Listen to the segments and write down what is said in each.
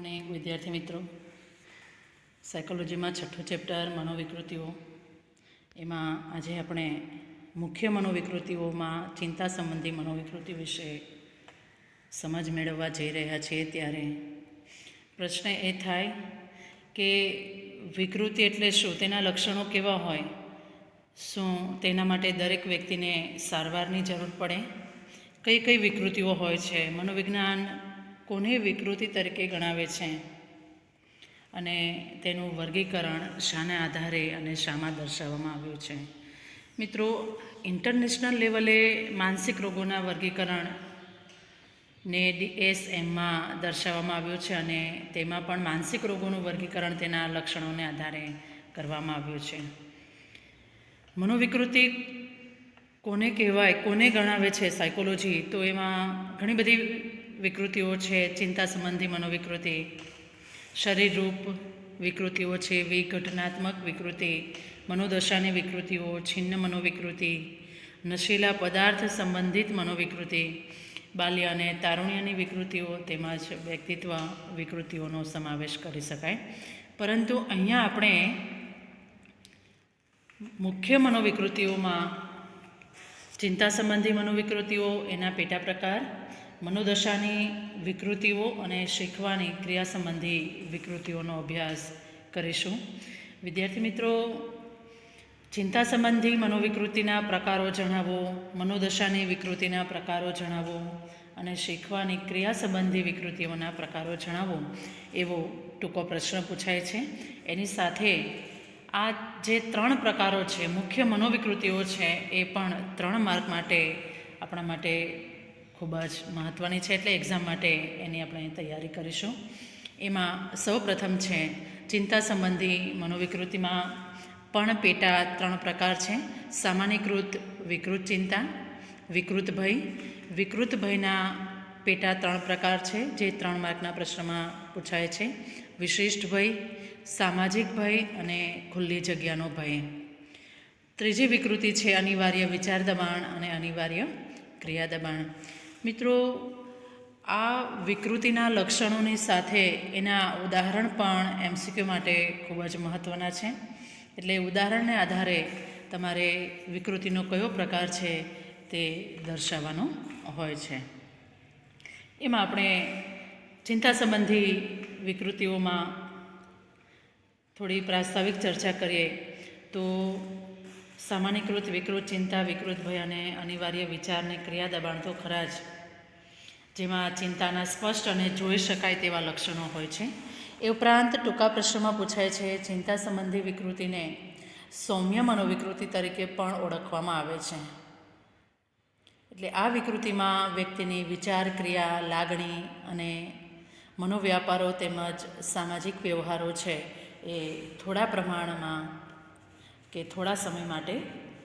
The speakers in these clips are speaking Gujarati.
મોર્નિંગ વિદ્યાર્થી મિત્રો, સાયકોલોજીમાં છઠ્ઠું ચેપ્ટર મનોવિકૃતિઓ, એમાં આજે આપણે મુખ્ય મનોવિકૃતિઓમાં ચિંતા સંબંધી મનોવિકૃતિ વિશે સમજ મેળવવા જઈ રહ્યા છીએ. ત્યારે પ્રશ્ન એ થાય કે વિકૃતિ એટલે શું, તેના લક્ષણો કેવા હોય, શું તેના માટે દરેક વ્યક્તિને સારવારની જરૂર પડે, કઈ કઈ વિકૃતિઓ હોય છે, મનોવિજ્ઞાન કોને વિકૃતિ તરીકે ગણાવે છે અને તેનું વર્ગીકરણ શાના આધારે અને શામાં દર્શાવવામાં આવ્યું છે. મિત્રો, ઇન્ટરનેશનલ લેવલે માનસિક રોગોના વર્ગીકરણને DSMમાં દર્શાવવામાં આવ્યું છે અને તેમાં પણ માનસિક રોગોનું વર્ગીકરણ તેના લક્ષણોને આધારે કરવામાં આવ્યું છે. મનોવિકૃતિ કોને કહેવાય, કોને ગણાવે છે સાયકોલોજી, તો એમાં ઘણી બધી વિકૃતિઓ છે. ચિંતા સંબંધી મનોવિકૃતિ, શરીરરૂપ વિકૃતિઓ છે, વિઘટનાત્મક વિકૃતિ, મનોદશાની વિકૃતિઓ, છિન્ન મનોવિકૃતિ, નશીલા પદાર્થ સંબંધિત મનોવિકૃતિ, બાલ્ય અને તારુણ્યની વિકૃતિઓ તેમજ વ્યક્તિત્વ વિકૃતિઓનો સમાવેશ કરી શકાય. પરંતુ અહીંયા આપણે મુખ્ય મનોવિકૃતિઓમાં ચિંતા સંબંધી મનોવિકૃતિઓ, એના પેટા પ્રકાર, મનોદશાની વિકૃતિઓ અને શીખવાની ક્રિયા સંબંધી વિકૃતિઓનો અભ્યાસ કરીશું. વિદ્યાર્થી મિત્રો, ચિંતા સંબંધી મનોવિકૃતિના પ્રકારો જણાવો, મનોદશાની વિકૃતિના પ્રકારો જણાવો અને શીખવાની ક્રિયા સંબંધી વિકૃતિઓના પ્રકારો જણાવો, એવો ટૂંકો પ્રશ્ન પૂછાય છે. એની સાથે આ જે 3 પ્રકારો છે, મુખ્ય મનોવિકૃતિઓ છે, એ પણ 3 માર્ક માટે આપણા માટે ખૂબ જ મહત્ત્વની છે, એટલે એક્ઝામ માટે એની આપણે તૈયારી કરીશું. એમાં સૌ પ્રથમ છે ચિંતા સંબંધી મનોવિકૃતિમાં પણ પેટા 3 પ્રકાર છે. સામાન્યકૃત વિકૃત ચિંતા, વિકૃત ભય. વિકૃત ભયના પેટા 3 પ્રકાર છે, જે 3 માર્કના પ્રશ્નમાં પૂછાય છે. વિશિષ્ટ ભય, સામાજિક ભય અને ખુલ્લી જગ્યાનો ભય. ત્રીજી વિકૃતિ છે અનિવાર્ય વિચાર દબાણ અને અનિવાર્ય ક્રિયા દબાણ. મિત્રો, આ વિકૃતિના લક્ષણોની સાથે એના ઉદાહરણ પણ MCQ માટે ખૂબ જ મહત્ત્વના છે. એટલે ઉદાહરણને આધારે તમારે વિકૃતિનો કયો પ્રકાર છે તે દર્શાવવાનો હોય છે. એમાં આપણે ચિંતા સંબંધી વિકૃતિઓમાં થોડી પ્રાસ્તાવિક ચર્ચા કરીએ તો સામાન્યકૃત વિકૃત ચિંતા, વિકૃત ભય અને અનિવાર્ય વિચારને ક્રિયા દબાણ તો ખરા જ, જેમાં ચિંતાના સ્પષ્ટ અને જોઈ શકાય તેવા લક્ષણો હોય છે. એ ઉપરાંત ટૂંકા પ્રશ્નમાં પૂછાય છે ચિંતા સંબંધી વિકૃતિને સૌમ્ય મનોવિકૃતિ તરીકે પણ ઓળખવામાં આવે છે. એટલે આ વિકૃતિમાં વ્યક્તિની વિચાર, ક્રિયા, લાગણી અને મનોવ્યાપારો તેમજ સામાજિક વ્યવહારો છે એ થોડા પ્રમાણમાં કે થોડા સમય માટે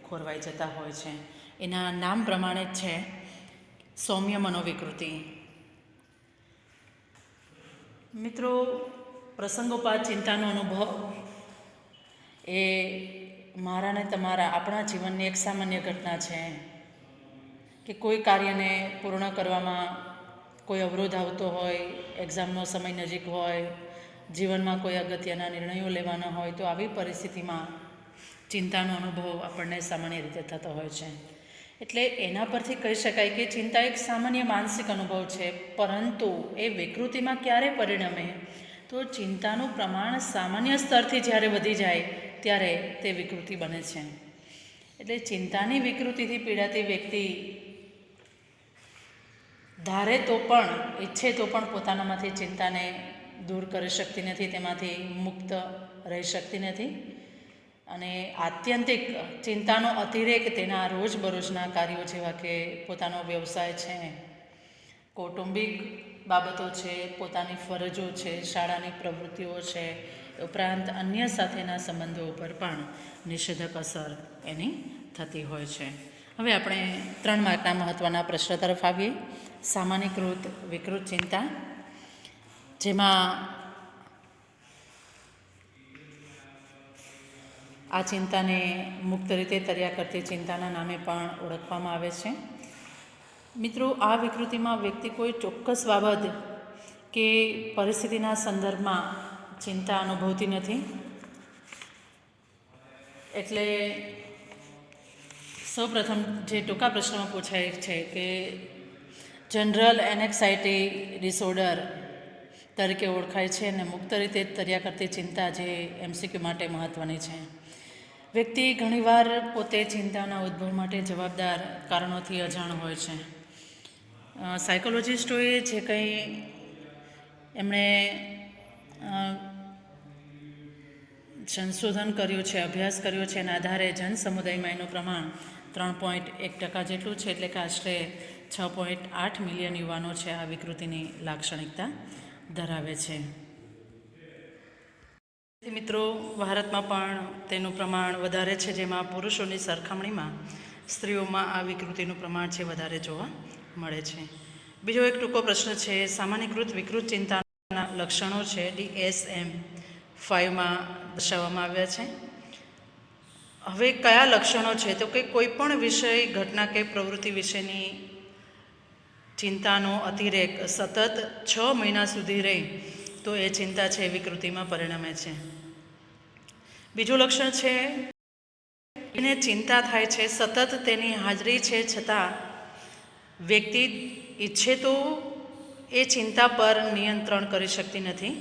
ખોરવાઈ જતા હોય છે. એના નામ પ્રમાણે જ છે સૌમ્ય મનોવિકૃતિ. મિત્રો, પ્રસંગોપાત ચિંતાનો અનુભવ એ મારા ને તમારા આપણા જીવનની એક સામાન્ય ઘટના છે કે કોઈ કાર્યને પૂર્ણ કરવામાં કોઈ અવરોધ આવતો હોય, એક્ઝામનો સમય નજીક હોય, જીવનમાં કોઈ અગત્યના નિર્ણયો લેવાના હોય, તો આવી પરિસ્થિતિમાં ચિંતાનો અનુભવ આપણને સામાન્ય રીતે થતો હોય છે. એટલે એના પરથી કહી શકાય કે ચિંતા એક સામાન્ય માનસિક અનુભવ છે, પરંતુ એ વિકૃતિમાં ક્યારે પરિણમે, તો ચિંતાનું પ્રમાણ સામાન્ય સ્તરથી જ્યારે વધી જાય ત્યારે તે વિકૃતિ બને છે. એટલે ચિંતાની વિકૃતિથી પીડાતી વ્યક્તિ ધારે તો પણ, ઈચ્છે તો પણ પોતાનામાંથી ચિંતાને દૂર કરી શકતી નથી, તેમાંથી મુક્ત રહી શકતી નથી. અને આત્યંતિક ચિંતાનો અતિરેક તેના રોજબરોજના કાર્યો જેવા કે પોતાનો વ્યવસાય છે, કૌટુંબિક બાબતો છે, પોતાની ફરજો છે, શાળાની પ્રવૃત્તિઓ છે, ઉપરાંત અન્ય સાથેના સંબંધો ઉપર પણ નિષેધક અસર એની થતી હોય છે. હવે આપણે 3 માર્કના મહત્ત્વના પ્રશ્ન તરફ આવીએ. સામાન્યકૃત વિકૃત ચિંતા, જેમાં આ ચિંતાને મુક્ત રીતે તર્યા કરતી ચિંતાના નામે પણ ઓળખવામાં આવે છે. મિત્રો, આ વિકૃતિમાં વ્યક્તિ કોઈ ચોક્કસ બાબત કે પરિસ્થિતિના સંદર્ભમાં ચિંતા અનુભવતી નથી. એટલે સૌપ્રથમ જે ટૂંકા પ્રશ્નમાં પૂછાય છે કે જનરલ એનેક્સાઇટી ડિસઓર્ડર તરીકે ઓળખાય છે અને મુક્ત રીતે તર્યા કરતી ચિંતા જે MCQ માટે મહત્ત્વની છે. વ્યક્તિ ઘણીવાર પોતે ચિંતાના ઉદ્ભવ માટે જવાબદાર કારણોથી અજાણ હોય છે. સાયકોલોજિસ્ટોએ જે કંઈ એમણે સંશોધન કર્યું છે, અભ્યાસ કર્યો છે, એના આધારે જન સમુદાયમાં એનું પ્રમાણ 3.1% જેટલું છે. એટલે કે આશરે 6.8 મિલિયન યુવાનો છે આ વિકૃતિની લાક્ષણિકતા ધરાવે છે. મિત્રો, ભારતમાં પણ તેનું પ્રમાણ વધારે છે, જેમાં પુરુષોની સરખામણીમાં સ્ત્રીઓમાં આ વિકૃતિનું પ્રમાણ છે વધારે જોવા મળે છે. બીજો એક ટૂંકો પ્રશ્ન છે, સામાન્યકૃત વિકૃત ચિંતાના લક્ષણો છે DSM-5માં દર્શાવવામાં આવ્યા છે. હવે કયા લક્ષણો છે? તો કે કોઈ પણ વિષય, ઘટના કે પ્રવૃત્તિ વિશેની ચિંતાનો અતિરેક સતત 6 મહિના સુધી રહે તો એ ચિંતા છે વિકૃતિમાં પરિણમે છે. બીજું લક્ષણ છે, એને ચિંતા થાય છે, સતત તેની હાજરી છે છતાં વ્યક્તિ ઈચ્છે તો એ ચિંતા પર નિયંત્રણ કરી શકતી નથી.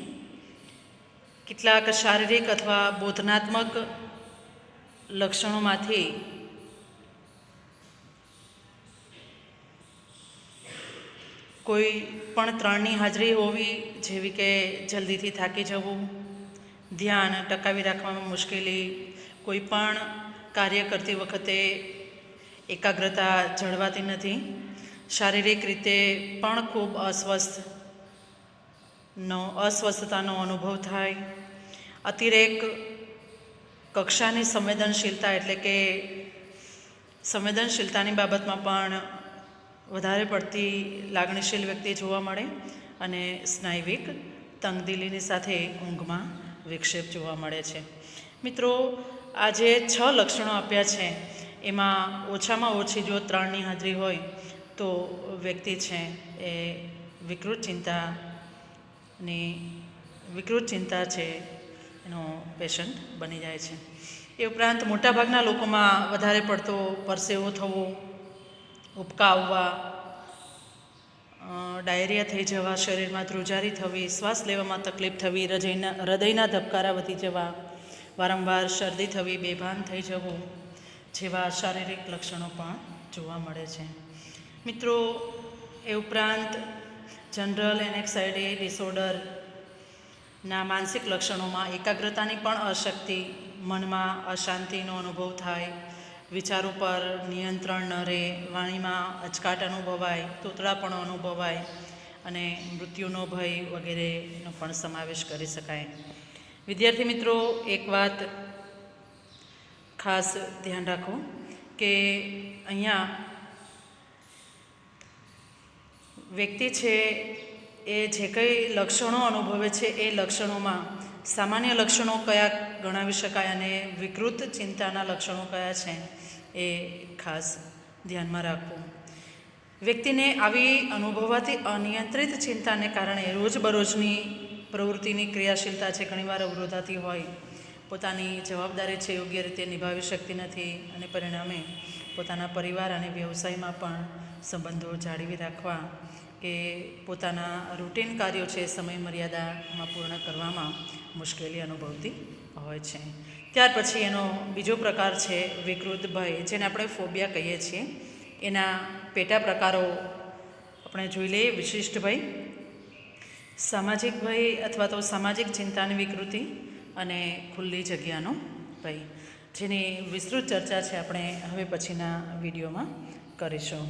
કેટલાક શારીરિક અથવા બોધનાત્મક લક્ષણોમાંથી કોઈ પણ ત્રણની હાજરી હોવી, જેવી કે જલ્દીથી થાકી જવું, ધ્યાન ટકાવી રાખવામાં મુશ્કેલી, કોઈ પણ કાર્ય કરતી વખતે એકાગ્રતા જળવાતી નથી, શારીરિક રીતે પણ ખૂબ અસ્વસ્થતાનો અનુભવ થાય, અતિરેક કક્ષાની સંવેદનશીલતા એટલે કે સંવેદનશીલતાની બાબતમાં પણ વધારે પડતી લાગણીશીલ વ્યક્તિ જોવા મળે અને સ્નાયુવિક તંગદિલીની સાથે ઊંઘમાં વિક્ષેપ જોવા મળે છે. મિત્રો, આ જે 6 લક્ષણો આપ્યા છે એમાં ઓછામાં ઓછી જો 3ની હાજરી હોય તો વ્યક્તિ છે એ વિકૃત ચિંતા છે એનો પેશન્ટ બની જાય છે. એ ઉપરાંત મોટાભાગના લોકોમાં વધારે પડતો પરસેવો થવો, ઉબકા આવવા, ડાયરિયા થઈ જવા, શરીરમાં ધ્રુજારી થવી, શ્વાસ લેવામાં તકલીફ થવી, હૃદયના ધબકારા વધી જવા, વારંવાર શરદી થવી, બેભાન થઈ જવું જેવા શારીરિક લક્ષણો પણ જોવા મળે છે. મિત્રો, એ ઉપરાંત જનરલ એનેક્સાઇટી ડિસઓર્ડરના માનસિક લક્ષણોમાં એકાગ્રતાની પણ અશક્તિ, મનમાં અશાંતિનો અનુભવ થાય, વિચારો પર નિયંત્રણ ન રહે, વાણીમાં અચકાટ અનુભવાય, તોતડાપણો અનુભવાય અને મૃત્યુનો ભય વગેરેનો પણ સમાવેશ કરી શકાય. વિદ્યાર્થી મિત્રો, એક વાત ખાસ ધ્યાન રાખો કે અહીંયા વ્યક્તિ છે એ જે કંઈ લક્ષણો અનુભવે છે એ લક્ષણોમાં સામાન્ય લક્ષણો કયા ગણાવી શકાય અને વિકૃત ચિંતાના લક્ષણો કયા છે એ ખાસ ધ્યાનમાં રાખવું. વ્યક્તિને આવી અનુભવાતી અનિયંત્રિત ચિંતાને કારણે રોજબરોજની પ્રવૃત્તિની ક્રિયાશીલતા છે ઘણીવાર અવરોધાતી હોય, પોતાની જવાબદારી છે યોગ્ય રીતે નિભાવી શકતી નથી અને પરિણામે પોતાના પરિવાર અને વ્યવસાયમાં પણ સંબંધો જાળવી રાખવા કે પોતાના રૂટીન કાર્યો છે સમય મર્યાદામાં પૂર્ણ કરવામાં મુશ્કેલી અનુભવતી હોય છે. ત્યાર પછી એનો બીજો પ્રકાર છે વિકૃત ભય, જેને આપણે ફોબિયા કહીએ છીએ. એના પેટા પ્રકારો આપણે જોઈ લઈએ. વિશિષ્ટ ભય, સામાજિક ભય અથવા તો સામાજિક ચિંતાની વિકૃતિ અને ખુલ્લી જગ્યાનો ભય, જેની વિસ્તૃત ચર્ચા છે આપણે હવે પછીના વિડીયોમાં કરીશું.